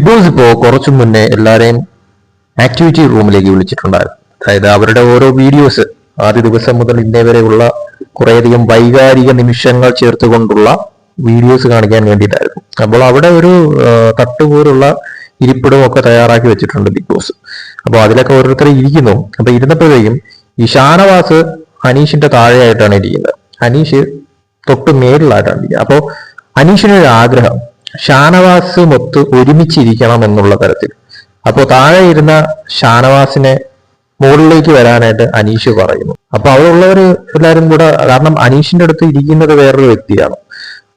Boss ഇപ്പോ കുറച്ചു മുന്നേ എല്ലാരെയും ആക്ടിവിറ്റി റൂമിലേക്ക് വിളിച്ചിട്ടുണ്ടായിരുന്നു. അതായത് അവരുടെ ഓരോ വീഡിയോസ് ആദ്യ ദിവസം മുതൽ ഇന്നേ വരെയുള്ള കുറേയധികം വൈകാരിക നിമിഷങ്ങൾ ചേർത്തുകൊണ്ടുള്ള വീഡിയോസ് കാണിക്കാൻ വേണ്ടിയിട്ടായിരുന്നു. അപ്പോൾ അവിടെ ഒരു തട്ടുപോലുള്ള ഇരിപ്പിടവും ഒക്കെ തയ്യാറാക്കി വെച്ചിട്ടുണ്ട് ബിഗ് ബോസ്. അപ്പോൾ അതിലൊക്കെ ഓരോരുത്തർ ഇരിക്കുന്നു. അപ്പൊ ഇരുന്നപ്പോഴേക്കും ഈ ഷാനവാസ് അനീഷിന്റെ താഴെയായിട്ടാണ് ഇരിക്കുന്നത്, അനീഷ് തൊട്ട് മേലിലായിട്ടാണ് ഇരിക്കുന്നത്. അപ്പോൾ അനീഷിനൊരു ആഗ്രഹം ഷാനവാസ് മൊത്ത് ഒരുമിച്ചിരിക്കണം എന്നുള്ള തരത്തിൽ. അപ്പോൾ താഴെ ഇരുന്ന ഷാനവാസിനെ മുകളിലേക്ക് വരാനായിട്ട് അനീഷ് പറയുന്നു. അപ്പൊ അവിടെയുള്ളവർ എല്ലാവരും കൂടെ, കാരണം അനീഷിന്റെ അടുത്ത് ഇരിക്കുന്നത് വേറൊരു വ്യക്തിയാണ്,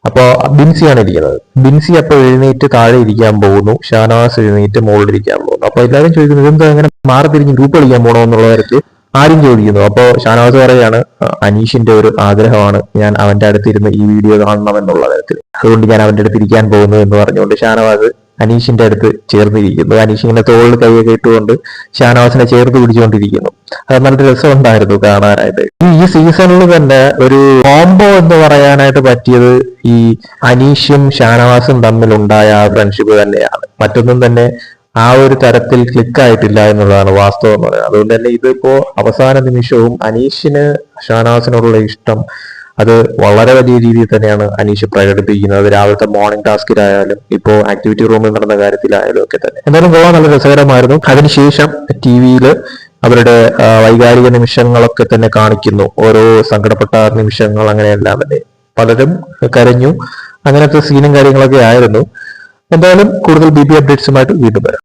അപ്പൊ ബിൻസിയാണ് ഇരിക്കുന്നത്. ബിൻസി അപ്പൊ എഴുന്നേറ്റ് താഴെ ഇരിക്കാൻ പോകുന്നു, ഷാനവാസ് എഴുന്നേറ്റ് മുകളിലിരിക്കാൻ പോകുന്നു. അപ്പൊ എല്ലാവരും ചോദിക്കുന്നു ഇതെന്താ അങ്ങനെ മാറി തിരിഞ്ഞ് ഗ്രൂപ്പ് കളിക്കാൻ പോകണോ എന്നുള്ള കാര്യത്തിൽ ആരും ചോദിക്കുന്നു. അപ്പോൾ ഷാനവാസ് പറയാണ് അനീഷിന്റെ ഒരു ആഗ്രഹമാണ്, ഞാൻ അവന്റെ അടുത്തിരുന്ന് ഈ വീഡിയോ കാണണം എന്നുള്ള തരത്തിൽ, അതുകൊണ്ട് ഞാൻ അവന്റെ അടുത്ത് ഇരിക്കാൻ പോകുന്നു എന്ന് പറഞ്ഞുകൊണ്ട് ഷാനവാസ് അനീഷിന്റെ അടുത്ത് ചേർന്നിരിക്കുന്നു. അനീഷ് ഇങ്ങനെ തോളിൽ കൈയൊക്കെ ഇട്ടുകൊണ്ട് ഷാനവാസിനെ ചേർത്ത് പിടിച്ചുകൊണ്ടിരിക്കുന്നു. അത് നല്ല രസമുണ്ടായിരുന്നു കാണാനായിട്ട്. ഈ സീസണിൽ തന്നെ ഒരു കോംബോ എന്ന് പറയാനായിട്ട് പറ്റിയത് ഈ അനീഷും ഷാനവാസും തമ്മിലുണ്ടായ ആ ഫ്രണ്ട്ഷിപ്പ് തന്നെയാണ്. മറ്റൊന്നും തന്നെ ആ ഒരു തരത്തിൽ ക്ലിക്കായിട്ടില്ല എന്നുള്ളതാണ് വാസ്തവം എന്ന് പറയുന്നത്. അതുകൊണ്ട് തന്നെ ഇതിപ്പോ അവസാന നിമിഷവും അനീഷിന് ഷാനവാസിനോടുള്ള ഇഷ്ടം അത് വളരെ വലിയ രീതിയിൽ തന്നെയാണ് അനീഷ് പ്രകടിപ്പിക്കുന്നത്. രാവിലത്തെ മോർണിംഗ് ടാസ്കിലായാലും ഇപ്പോ ആക്ടിവിറ്റി റൂമിൽ നടന്ന കാര്യത്തിലായാലും ഒക്കെ തന്നെ. എന്തായാലും കൊള്ളാൻ നല്ല രസകരമായിരുന്നു. അതിനുശേഷം ടി വിയിൽ അവരുടെ വൈകാരിക നിമിഷങ്ങളൊക്കെ തന്നെ കാണിക്കുന്നു, ഓരോ സങ്കടപ്പെട്ട നിമിഷങ്ങൾ, അങ്ങനെയെല്ലാം തന്നെ പലരും കരഞ്ഞു, അങ്ങനത്തെ സീനും കാര്യങ്ങളൊക്കെ ആയിരുന്നു. എന്തായാലും കൂടുതൽ BB അപ്ഡേറ്റ്സുമായിട്ട് വീണ്ടും വരാം.